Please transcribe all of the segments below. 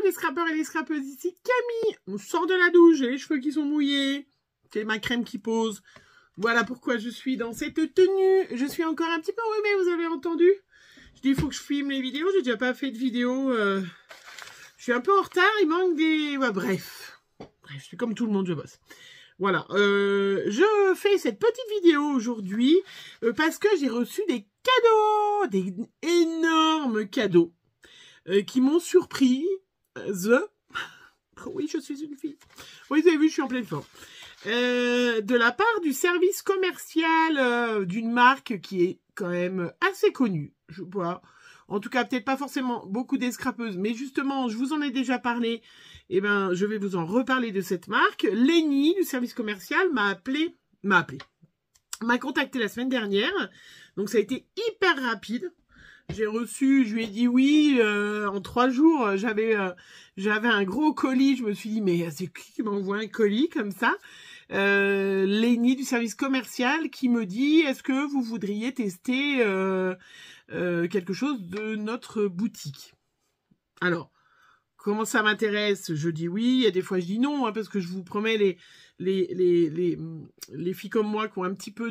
les scrappeurs et les scrappeuses, ici Camille. On sort de la douche, j'ai les cheveux qui sont mouillés, j'ai ma crème qui pose. Voilà pourquoi je suis dans cette tenue. Je suis encore un petit peu enrhumée, vous avez entendu. Je dis il faut que je filme les vidéos, j'ai déjà pas fait de vidéo. Je suis un peu en retard, il manque des... Ouais, bref, je suis comme tout le monde, je bosse. Voilà, je fais cette petite vidéo aujourd'hui parce que j'ai reçu des cadeaux, des énormes cadeaux qui m'ont surpris. Oui, je suis une fille. Oui, vous avez vu, je suis en pleine forme. De la part du service commercial d'une marque qui est quand même assez connue, je vois. En tout cas, peut-être pas forcément beaucoup d'escrapeuses, mais justement, je vous en ai déjà parlé. Eh ben, je vais vous en reparler de cette marque. Lenny du service commercial m'a contacté la semaine dernière. Donc, ça a été hyper rapide. J'ai reçu, je lui ai dit oui, en 3 jours, j'avais un gros colis. Je me suis dit, mais c'est qui m'envoie un colis comme ça? Lenny du service commercial qui me dit, est-ce que vous voudriez tester quelque chose de notre boutique? Alors, comment ça m'intéresse? Je dis oui, il y a des fois je dis non, hein, parce que je vous promets, les filles comme moi qui ont un petit peu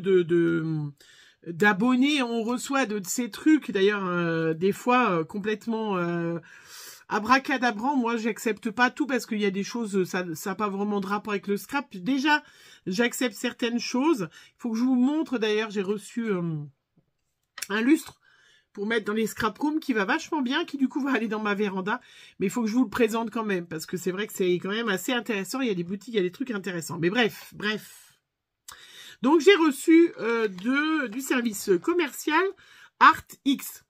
d'abonnés, on reçoit de ces trucs, d'ailleurs, des fois complètement abracadabrant. Moi, j'accepte pas tout parce qu'il y a des choses, ça n'a pas vraiment de rapport avec le scrap. Déjà, j'accepte certaines choses. Il faut que je vous montre, d'ailleurs, j'ai reçu un lustre pour mettre dans les scrap rooms qui va vachement bien, qui du coup va aller dans ma véranda. Mais il faut que je vous le présente quand même, parce que c'est vrai que c'est quand même assez intéressant. Il y a des boutiques, il y a des trucs intéressants. Mais bref. Donc j'ai reçu du service commercial ArtX.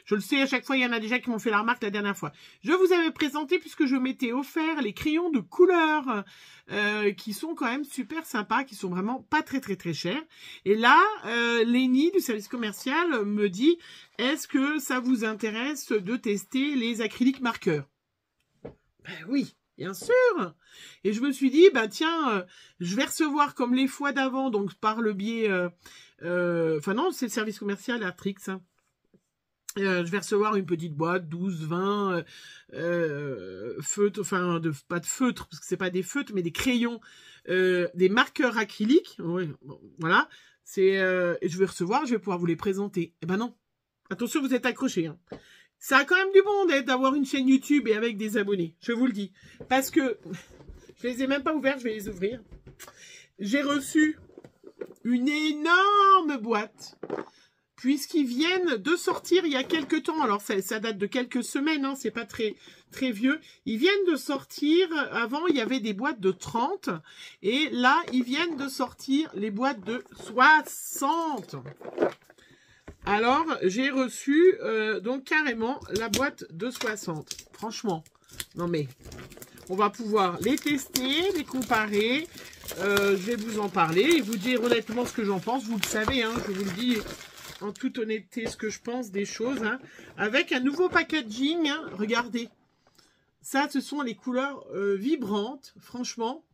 Je le sais, à chaque fois, il y en a déjà qui m'ont fait la remarque la dernière fois. Je vous avais présenté, puisque je m'étais offert les crayons de couleur, qui sont quand même super sympas, qui sont vraiment pas très chers. Et là, Lenny du service commercial me dit, est-ce que ça vous intéresse de tester les acryliques marqueurs? Ben oui, bien sûr. Et je me suis dit, bah tiens, je vais recevoir comme les fois d'avant, donc par le biais... Enfin non, c'est le service commercial Artrix, hein. Je vais recevoir une petite boîte, 12, 20 feutres, enfin, pas de feutres, parce que c'est pas des feutres, mais des crayons, des marqueurs acryliques. Oui, bon, voilà. Et je vais recevoir, je vais pouvoir vous les présenter. Eh ben non. Attention, vous êtes accrochés. Hein. Ça a quand même du bon d'avoir une chaîne YouTube et avec des abonnés. Je vous le dis. Parce que je les ai même pas ouverts, je vais les ouvrir. J'ai reçu une énorme boîte. Puisqu'ils viennent de sortir il y a quelques temps, alors ça date de quelques semaines, hein, c'est pas très vieux, ils viennent de sortir, avant il y avait des boîtes de 30, et là ils viennent de sortir les boîtes de 60. Alors j'ai reçu donc carrément la boîte de 60, franchement, non mais on va pouvoir les tester, les comparer, je vais vous en parler et vous dire honnêtement ce que j'en pense, vous le savez, hein, je vous le dis en toute honnêteté ce que je pense des choses, hein, avec un nouveau packaging, hein, regardez, ça ce sont les couleurs vibrantes, franchement,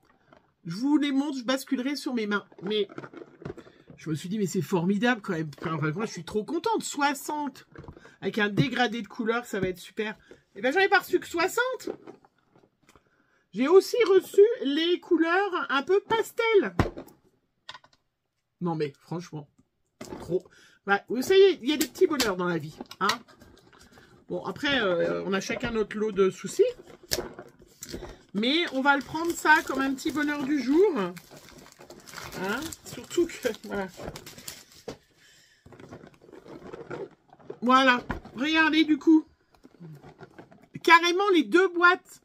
je vous les montre, je basculerai sur mes mains, mais je me suis dit mais c'est formidable quand même, enfin, moi je suis trop contente, 60, avec un dégradé de couleurs, ça va être super, et ben j'en ai pas reçu que 60. J'ai aussi reçu les couleurs un peu pastel. Non mais franchement, trop. Bah, vous savez, il y a des petits bonheurs dans la vie. Hein, bon, après, on a chacun notre lot de soucis. Mais on va le prendre ça comme un petit bonheur du jour. Hein, surtout que... Voilà. Voilà. Regardez du coup. Carrément les deux boîtes.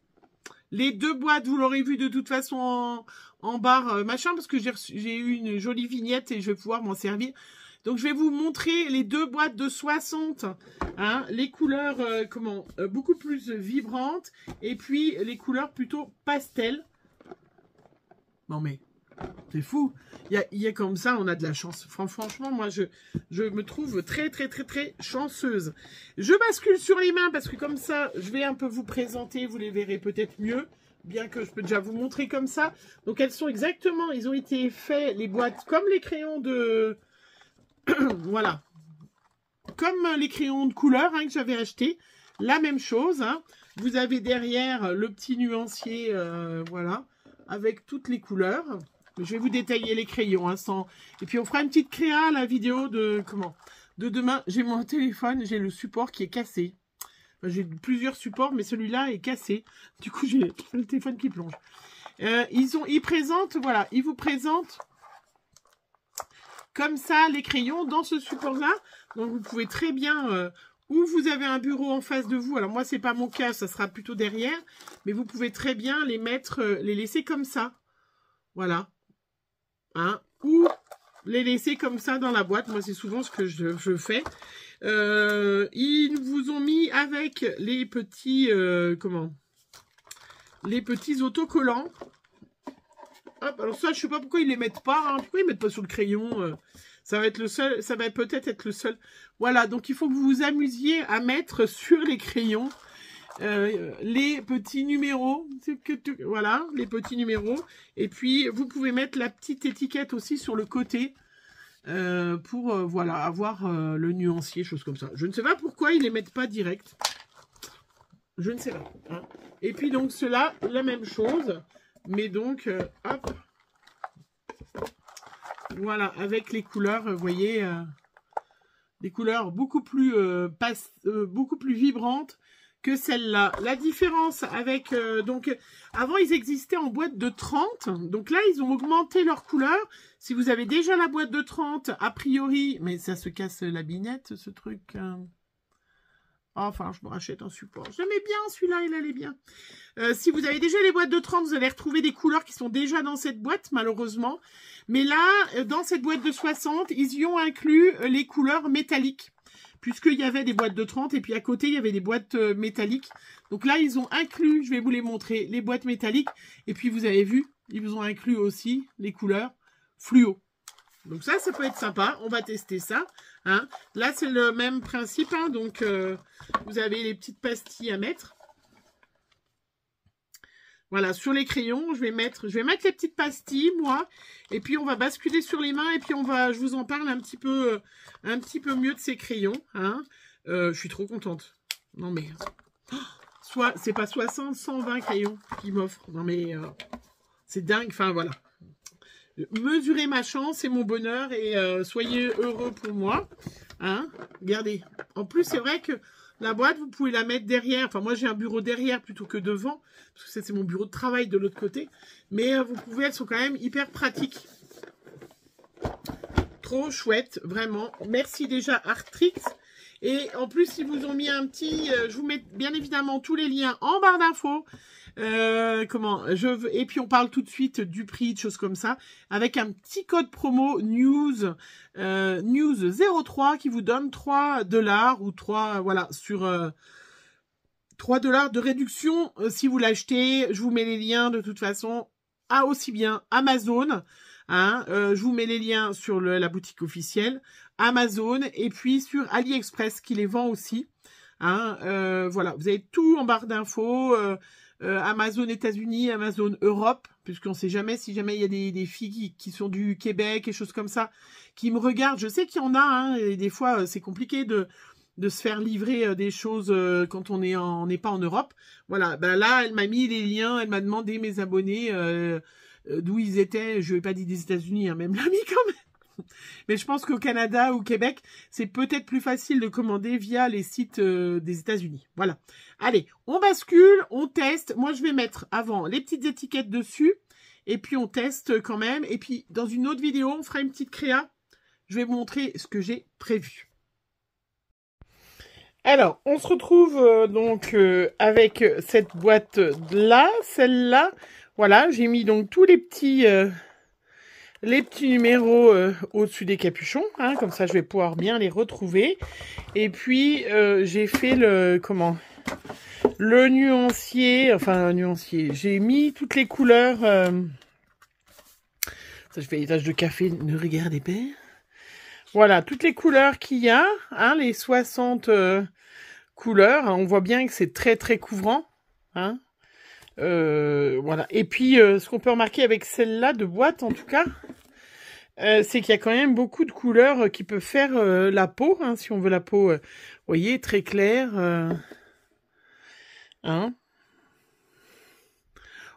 Les deux boîtes, vous l'aurez vu de toute façon en barre, machin, parce que j'ai eu une jolie vignette et je vais pouvoir m'en servir. Donc, je vais vous montrer les deux boîtes de 60, hein, les couleurs beaucoup plus vibrantes et puis les couleurs plutôt pastel. Non mais, c'est fou. Il y a comme ça, on a de la chance. Franchement, moi, je me trouve très chanceuse. Je bascule sur les mains parce que comme ça, je vais un peu vous présenter, vous les verrez peut-être mieux. Bien que je peux déjà vous montrer comme ça. Donc, elles sont exactement, ils ont été faits, les boîtes, comme les crayons de... Voilà. Comme les crayons de couleur hein, que j'avais achetés. la même chose. Hein. Vous avez derrière le petit nuancier, voilà, avec toutes les couleurs. Je vais vous détailler les crayons. Hein, sans... Et puis on fera une petite créa à la vidéo de demain. J'ai mon téléphone, j'ai le support qui est cassé. Enfin, j'ai plusieurs supports, mais celui-là est cassé. Du coup, j'ai le téléphone qui plonge. Ils présentent, voilà, ils vous présentent comme ça les crayons dans ce support-là. Donc vous pouvez très bien, ou vous avez un bureau en face de vous. Alors moi, c'est pas mon cas, ça sera plutôt derrière. Mais vous pouvez très bien les mettre, les laisser comme ça. Voilà. Hein, ou les laisser comme ça dans la boîte. Moi, c'est souvent ce que je fais. Ils vous ont mis avec les petits, les petits autocollants. Hop, alors ça, je sais pas pourquoi ils les mettent pas. Hein. Pourquoi ils mettent pas sur le crayon ça va être le seul, ça va peut-être être le seul. Voilà, donc il faut que vous vous amusiez à mettre sur les crayons les petits numéros. Voilà, les petits numéros. Et puis, vous pouvez mettre la petite étiquette aussi sur le côté pour, voilà, avoir le nuancier, chose comme ça. Je ne sais pas pourquoi ils les mettent pas direct. Je ne sais pas. Hein. Et puis, donc, cela, la même chose. Mais donc, hop. Voilà, avec les couleurs, vous voyez, des couleurs beaucoup plus vibrantes que celle-là. La différence avec, donc, avant, ils existaient en boîte de 30. Donc là, ils ont augmenté leur couleur. Si vous avez déjà la boîte de 30, a priori, mais ça se casse la binette, ce truc. Enfin, je me rachète un support. J'aimais bien celui-là, il allait bien. Si vous avez déjà les boîtes de 30, vous allez retrouver des couleurs qui sont déjà dans cette boîte, malheureusement. Mais là, dans cette boîte de 60, ils y ont inclus les couleurs métalliques. Puisqu'il y avait des boîtes de 30 et puis à côté, il y avait des boîtes métalliques. Donc là, ils ont inclus, je vais vous les montrer, les boîtes métalliques. Et puis, vous avez vu, ils vous ont inclus aussi les couleurs fluo. Donc ça peut être sympa. On va tester ça. Hein. Là, c'est le même principe. Hein. Donc, vous avez les petites pastilles à mettre. Voilà, sur les crayons, je vais mettre les petites pastilles, moi. Et puis, on va basculer sur les mains. Et puis, je vous en parle un petit peu mieux de ces crayons. Hein. Je suis trop contente. Non, mais... c'est pas 60, 120 crayons qu'ils m'offrent. Non, mais... c'est dingue. Enfin, voilà. Mesurez ma chance et mon bonheur et soyez heureux pour moi. Hein. Regardez. En plus, c'est vrai que la boîte, vous pouvez la mettre derrière. Enfin, moi, j'ai un bureau derrière plutôt que devant. Parce que c'est mon bureau de travail de l'autre côté. Mais vous pouvez, elles sont quand même hyper pratiques. Trop chouette, vraiment. Merci déjà Arc'teryx. Et en plus, ils vous ont mis un petit... je vous mets bien évidemment tous les liens en barre d'infos. Et puis on parle tout de suite du prix, de choses comme ça, avec un petit code promo news 03 qui vous donne 3$ ou 3, voilà, sur 3$ de réduction si vous l'achetez. Je vous mets les liens de toute façon à aussi bien Amazon. Hein, je vous mets les liens sur la boutique officielle, Amazon, et puis sur AliExpress qui les vend aussi. Hein, voilà, vous avez tout en barre d'infos. Amazon États-Unis, Amazon Europe, puisqu'on ne sait jamais si jamais il y a des filles qui sont du Québec et choses comme ça, qui me regardent. Je sais qu'il y en a, hein, et des fois c'est compliqué de se faire livrer des choses quand on n'est pas en Europe. Voilà, ben là elle m'a mis les liens, elle m'a demandé mes abonnés d'où ils étaient. Je ne vais pas dire des États-Unis, hein, même l'ami quand même. Mais je pense qu'au Canada ou au Québec, c'est peut-être plus facile de commander via les sites des États-Unis. Voilà. Allez, on bascule, on teste. Moi, je vais mettre avant les petites étiquettes dessus. Et puis, on teste quand même. Et puis, dans une autre vidéo, on fera une petite créa. Je vais vous montrer ce que j'ai prévu. Alors, on se retrouve donc avec cette boîte-là, celle-là. Voilà, j'ai mis donc tous les petits numéros au-dessus des capuchons, hein, comme ça je vais pouvoir bien les retrouver. Et puis j'ai fait le nuancier, j'ai mis toutes les couleurs. Ça je fais des taches de café, ne regardez pas. Voilà, toutes les couleurs qu'il y a, hein, les 60 couleurs. Hein, on voit bien que c'est très très couvrant, hein. Voilà. Et puis, ce qu'on peut remarquer avec celle-là de boîte, en tout cas, c'est qu'il y a quand même beaucoup de couleurs qui peuvent faire la peau, hein, si on veut la peau, vous voyez, très claire. Hein?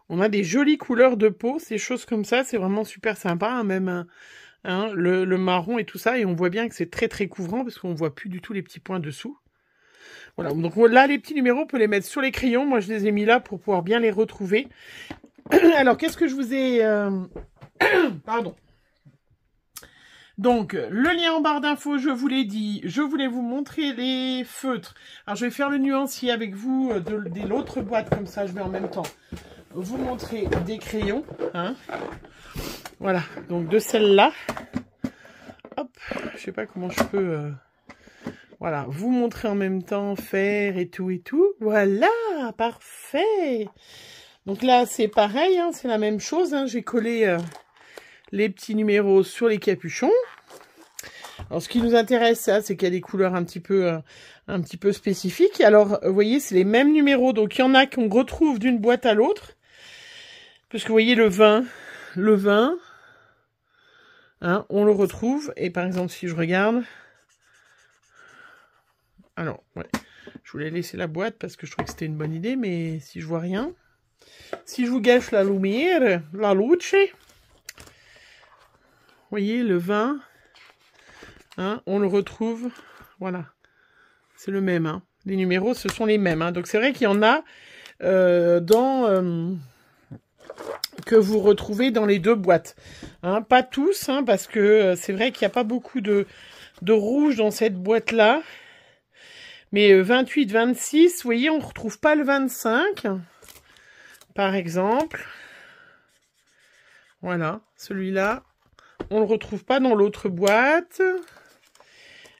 On a des jolies couleurs de peau, ces choses comme ça, c'est vraiment super sympa, hein, même hein, le marron et tout ça, et on voit bien que c'est très très couvrant, parce qu'on voit plus du tout les petits points dessous. Voilà, donc là, les petits numéros, on peut les mettre sur les crayons, moi je les ai mis là pour pouvoir bien les retrouver. Alors, qu'est-ce que je vous ai... Pardon. Donc, le lien en barre d'infos, je vous l'ai dit, je voulais vous montrer les feutres. Alors, je vais faire le nuancier avec vous de l'autre boîte, comme ça, je vais en même temps vous montrer des crayons. Hein. Voilà, donc de celle-là. Hop, je sais pas comment je peux... voilà, vous montrer en même temps, faire et tout et tout. Voilà, parfait. Donc là, c'est pareil, hein, c'est la même chose. Hein, j'ai collé... les petits numéros sur les capuchons. Alors, ce qui nous intéresse, c'est qu'il y a des couleurs un petit peu spécifiques. Alors, vous voyez, c'est les mêmes numéros. Donc, il y en a qu'on retrouve d'une boîte à l'autre. Parce que vous voyez, le 20, hein, on le retrouve. Et par exemple, si je regarde... Alors, ouais, je voulais laisser la boîte parce que je trouvais que c'était une bonne idée. Mais si je vois rien... Si je vous gâche la lumière, la luce... Vous voyez, le 20, hein, on le retrouve, voilà, c'est le même, hein. Les numéros, ce sont les mêmes, hein. Donc c'est vrai qu'il y en a que vous retrouvez dans les deux boîtes, hein. Pas tous, hein, parce que c'est vrai qu'il n'y a pas beaucoup de rouge dans cette boîte-là, mais 28, 26, vous voyez, on ne retrouve pas le 25, par exemple, voilà, celui-là. On ne le retrouve pas dans l'autre boîte.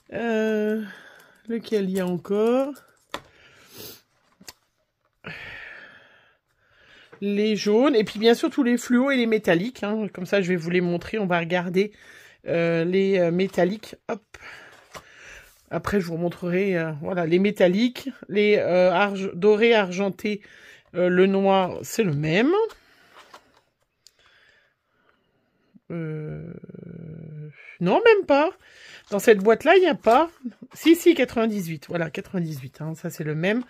Lequel il y a encore? Les jaunes. Et puis bien sûr tous les fluos et les métalliques. Hein. Comme ça je vais vous les montrer. On va regarder les métalliques. Hop. Après je vous montrerai voilà, les métalliques. Les dorés, argentés. Le noir c'est le même. Non, même pas. Dans cette boîte-là, il n'y a pas... Si, 98. Voilà, 98. Hein, ça, c'est le même.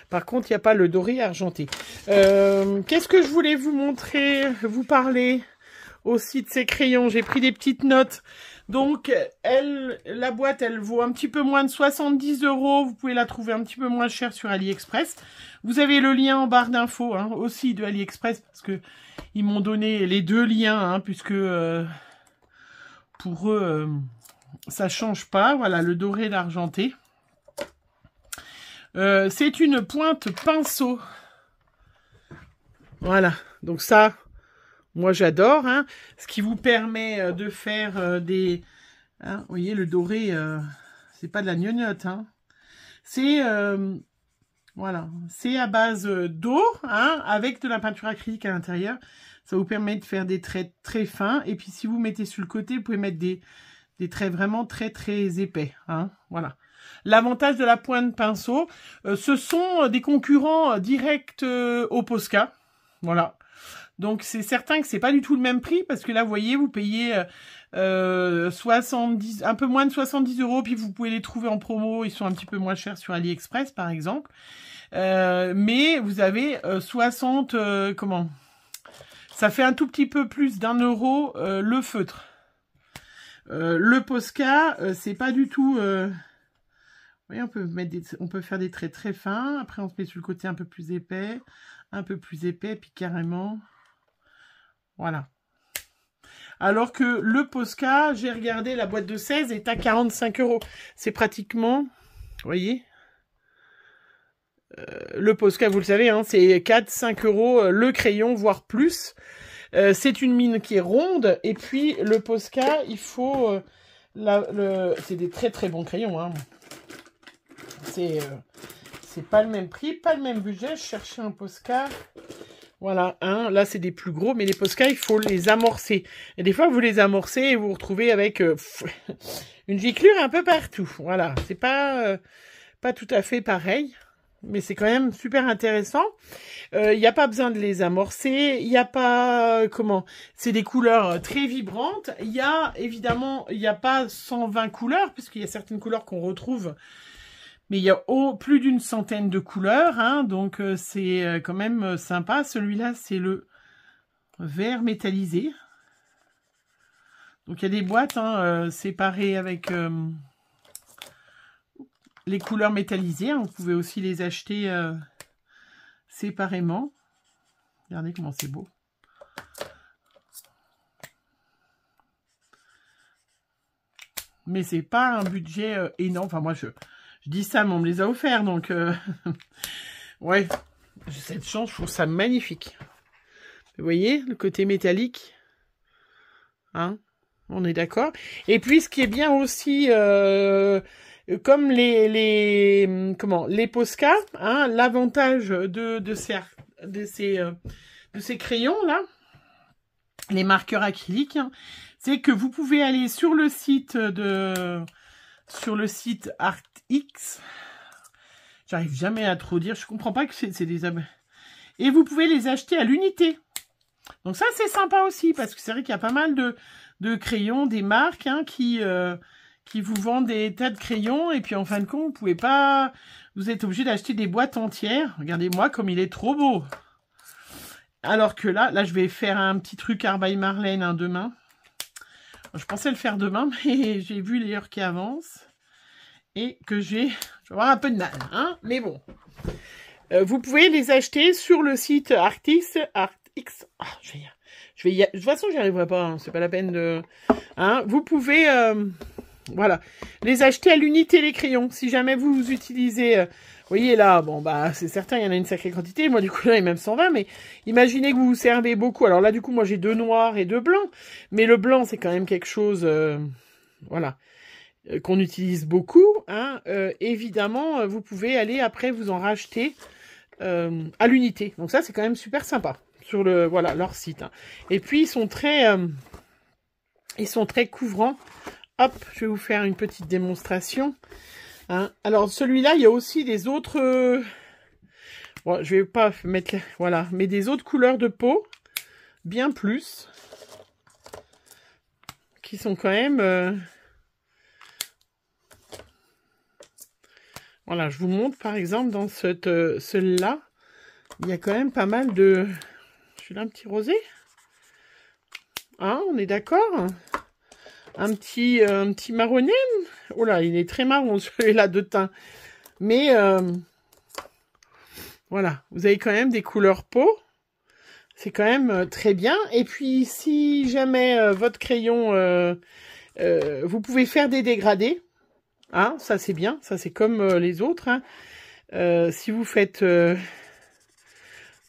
Par contre, il n'y a pas le doré argenté. Qu'est-ce que je voulais vous montrer, vous parler aussi de ces crayons? J'ai pris des petites notes. Donc, la boîte, elle vaut un petit peu moins de 70 €. Vous pouvez la trouver un petit peu moins cher sur AliExpress. Vous avez le lien en barre d'infos, hein, aussi de AliExpress, parce que ils m'ont donné les deux liens, hein, puisque pour eux, ça change pas. Voilà, le doré et l'argenté. C'est une pointe pinceau. Voilà, donc ça, moi j'adore. Hein, ce qui vous permet de faire des... Hein, vous voyez, le doré, c'est pas de la gnognotte. Hein, c'est... voilà, c'est à base d'eau, hein, avec de la peinture acrylique à l'intérieur. Ça vous permet de faire des traits très fins. Et puis, si vous mettez sur le côté, vous pouvez mettre des traits vraiment très, très épais. Hein, voilà. L'avantage de la pointe pinceau, ce sont des concurrents directs au Posca. Voilà. Donc, c'est certain que c'est pas du tout le même prix. Parce que là, vous voyez, vous payez 70, un peu moins de 70 €. Puis, vous pouvez les trouver en promo. Ils sont un petit peu moins chers sur AliExpress, par exemple. Mais vous avez 60... comment ? Ça fait un tout petit peu plus d'1 € le feutre. Le Posca, c'est pas du tout... vous voyez, on peut faire des traits très fins. Après, on se met sur le côté un peu plus épais, puis carrément... Voilà. Alors que le Posca, j'ai regardé, la boîte de 16 est à 45 €. C'est pratiquement... Vous voyez, le Posca, vous le savez, hein, c'est 4-5 € le crayon, voire plus. C'est une mine qui est ronde. Et puis, le Posca, il faut... c'est des très très bons crayons. Hein. C'est pas le même prix, pas le même budget. Je cherchais un Posca. Voilà, hein, là, c'est des plus gros. Mais les Posca, il faut les amorcer. Et des fois, vous les amorcez et vous vous retrouvez avec une giclure un peu partout. Voilà, c'est pas tout à fait pareil. Mais c'est quand même super intéressant. Il n'y a pas besoin de les amorcer. Il n'y a pas... comment? C'est des couleurs très vibrantes. Il y a, évidemment, il n'y a pas 120 couleurs, puisqu'il y a certaines couleurs qu'on retrouve Mais il y a plus d'une centaine de couleurs, hein, donc c'est quand même sympa. Celui-là, c'est le vert métallisé. Donc il y a des boîtes hein, séparées avec les couleurs métallisées. Hein. Vous pouvez aussi les acheter séparément. Regardez comment c'est beau. Mais c'est pas un budget énorme. Enfin moi je dis ça, mais on me les a offerts. Donc ouais, j'ai cette chance, je trouve ça magnifique. Vous voyez le côté métallique. Hein, on est d'accord. Et puis ce qui est bien aussi, comme les Posca, hein, l'avantage de ces crayons là, les marqueurs acryliques, hein, c'est que vous pouvez aller sur le site ArtX. J'arrive jamais à trop dire. Je comprends pas que c'est des... Et vous pouvez les acheter à l'unité. Donc ça, c'est sympa aussi, parce que c'est vrai qu'il y a pas mal de crayons, des marques hein, qui vous vendent des tas de crayons. Et puis en fin de compte, vous pouvez pas... Vous êtes obligé d'acheter des boîtes entières. Regardez-moi comme il est trop beau. Alors que là, je vais faire un petit truc Art by Marlène hein, demain. Je pensais le faire demain, mais j'ai vu les heures qui avancent. Et que je vais avoir un peu de mal. Hein, mais bon. Vous pouvez les acheter sur le site ArtX. Ah, de toute façon, j'y arriverai pas. Hein, c'est pas la peine de... Hein, vous pouvez... voilà. Les acheter à l'unité, les crayons. Si jamais vous utilisez... vous voyez là, bon bah c'est certain, il y en a une sacrée quantité. Moi du coup là, il y a même 120, mais imaginez que vous vous servez beaucoup. Alors là du coup, moi j'ai 2 noirs et 2 blancs. Mais le blanc, c'est quand même quelque chose... voilà. Qu'on utilise beaucoup. Hein, évidemment, vous pouvez aller après vous en racheter à l'unité. Donc ça, c'est quand même super sympa. Sur voilà, leur site. Hein. Et puis, ils sont très couvrants. Hop, je vais vous faire une petite démonstration. Hein. Alors, celui-là, il y a aussi des autres... bon, je vais pas mettre... Voilà, mais des autres couleurs de peau. Bien plus. Qui sont quand même... Voilà, je vous montre, par exemple, dans celui-là, il y a quand même pas mal de... Je suis là, un petit rosé. Hein, on est d'accord? Un petit marronné. Oh là, il est très marron, celui-là de teint. Mais, voilà, vous avez quand même des couleurs peau. C'est quand même très bien. Et puis, si jamais votre crayon, vous pouvez faire des dégradés. Hein, ça, c'est bien. Ça, c'est comme les autres. Hein. Si vous faites...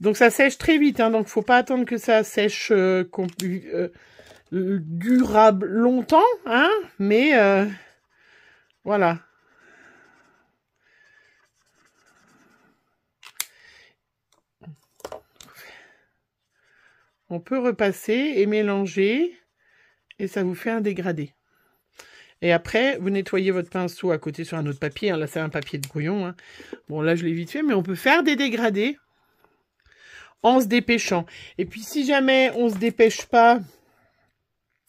Donc ça sèche très vite, hein, donc faut pas attendre que ça sèche durable longtemps, hein, mais voilà. On peut repasser et mélanger et ça vous fait un dégradé. Et après, vous nettoyez votre pinceau à côté sur un autre papier. Hein, là, c'est un papier de brouillon. Hein. Bon, là, je l'ai vite fait, mais on peut faire des dégradés en se dépêchant. Et puis, si jamais on se dépêche pas,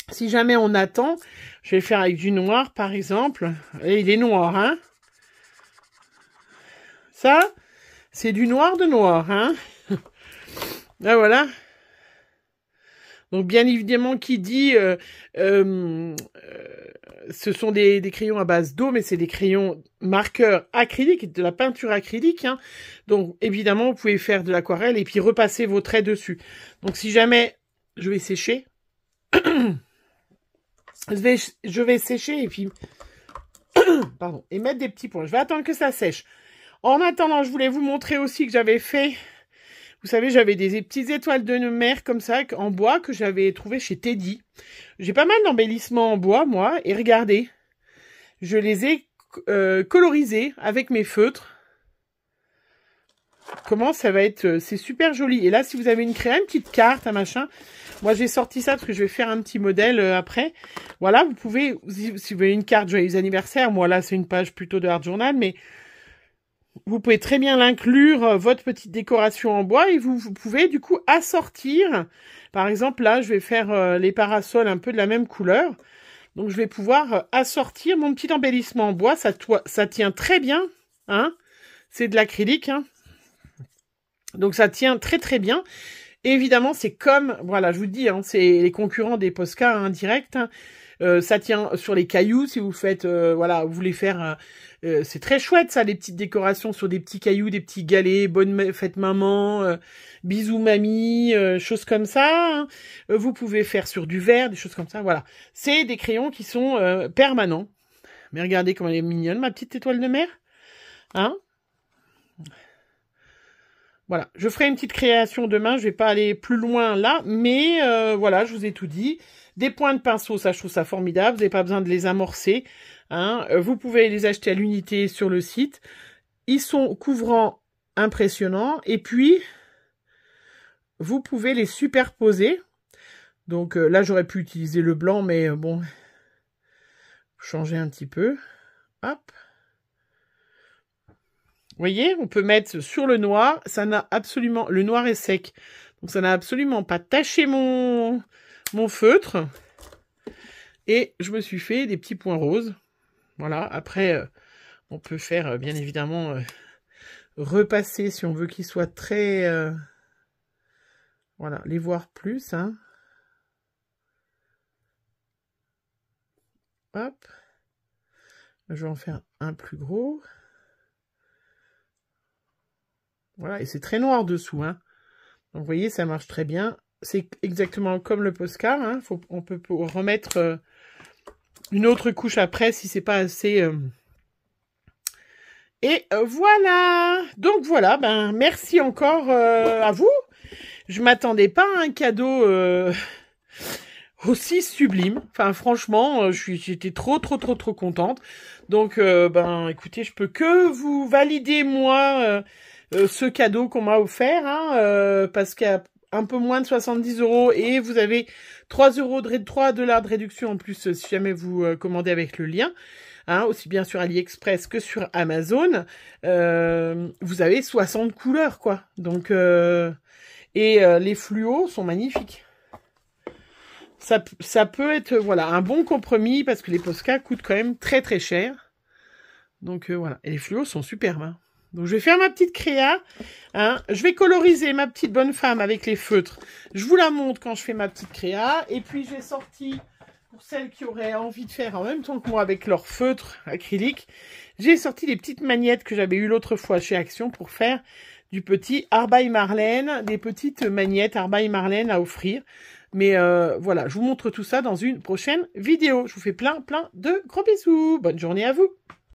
si jamais on attend, je vais le faire avec du noir, par exemple. Et il est noir, hein. Ça, c'est du noir de noir, hein. Là, voilà. Donc, bien évidemment, qui dit... ce sont des crayons à base d'eau, mais c'est des crayons marqueurs acryliques, de la peinture acrylique. Hein. Donc, évidemment, vous pouvez faire de l'aquarelle et puis repasser vos traits dessus. Donc, si jamais je vais sécher, je vais sécher et puis, pardon, et mettre des petits points. Je vais attendre que ça sèche. En attendant, je voulais vous montrer aussi que j'avais fait... Vous savez, j'avais des petites étoiles de mer comme ça, en bois, que j'avais trouvé chez Teddy. J'ai pas mal d'embellissements en bois, moi, et regardez, je les ai colorisés avec mes feutres. Comment ça va être... C'est super joli. Et là, si vous avez une petite carte, un machin, moi j'ai sorti ça parce que je vais faire un petit modèle après. Voilà, vous pouvez, si vous avez une carte joyeux anniversaire, moi là c'est une page plutôt de Art Journal, mais... Vous pouvez très bien l'inclure, votre petite décoration en bois, et vous pouvez du coup assortir. Par exemple, là, je vais faire les parasols un peu de la même couleur. Donc, je vais pouvoir assortir mon petit embellissement en bois. Ça tient très bien. hein. C'est de l'acrylique, hein. Donc ça tient très très bien. Et évidemment, c'est comme, voilà, je vous dis, hein, c'est les concurrents des Posca indirects. Hein. Ça tient sur les cailloux si vous faites, voilà, vous voulez faire, c'est très chouette ça, les petites décorations sur des petits cailloux, des petits galets, bonne fête maman, bisous mamie, choses comme ça. Hein. Vous pouvez faire sur du verre, des choses comme ça, voilà. C'est des crayons qui sont permanents. Mais regardez comme elle est mignonne, ma petite étoile de mer. Hein? Voilà, je ferai une petite création demain, je vais pas aller plus loin là, mais voilà, je vous ai tout dit. Des points de pinceau, ça je trouve ça formidable, vous n'avez pas besoin de les amorcer. Hein. Vous pouvez les acheter à l'unité sur le site. Ils sont couvrants impressionnants, et puis vous pouvez les superposer. Donc là, j'aurais pu utiliser le blanc, mais bon, changer un petit peu. Hop. Vous voyez, on peut mettre sur le noir, ça n'a absolument, le noir est sec, donc ça n'a absolument pas taché mon feutre. Et je me suis fait des petits points roses. Voilà, après, on peut faire, bien évidemment, repasser si on veut qu'ils soient très... voilà, les voir plus, hein. Hop. Je vais en faire un plus gros. Voilà, et c'est très noir dessous, hein. Donc, vous voyez, ça marche très bien. C'est exactement comme le Posca, hein. On peut remettre une autre couche après si c'est pas assez... Et voilà. Donc, voilà, ben, merci encore à vous. Je m'attendais pas à un cadeau aussi sublime. Enfin, franchement, j'étais trop contente. Donc, ben, écoutez, je peux que vous valider, moi... ce cadeau qu'on m'a offert, hein, parce qu'il y a un peu moins de 70 € et vous avez 3 $, de réduction en plus si jamais vous commandez avec le lien, hein, aussi bien sur AliExpress que sur Amazon. Vous avez 60 couleurs, quoi. Donc, les fluos sont magnifiques. Ça peut être, voilà, un bon compromis parce que les Posca coûtent quand même très cher. Donc, voilà. Et les fluos sont superbes, hein. Donc, je vais faire ma petite créa. Hein. Je vais coloriser ma petite bonne femme avec les feutres. Je vous la montre quand je fais ma petite créa. Et puis, j'ai sorti, pour celles qui auraient envie de faire en même temps que moi avec leur feutre acrylique, j'ai sorti les petites magnettes que j'avais eues l'autre fois chez Action pour faire du petit Arbaille Marlène, des petites magnettes Arbaille Marlène à offrir. Mais voilà, je vous montre tout ça dans une prochaine vidéo. Je vous fais plein de gros bisous. Bonne journée à vous.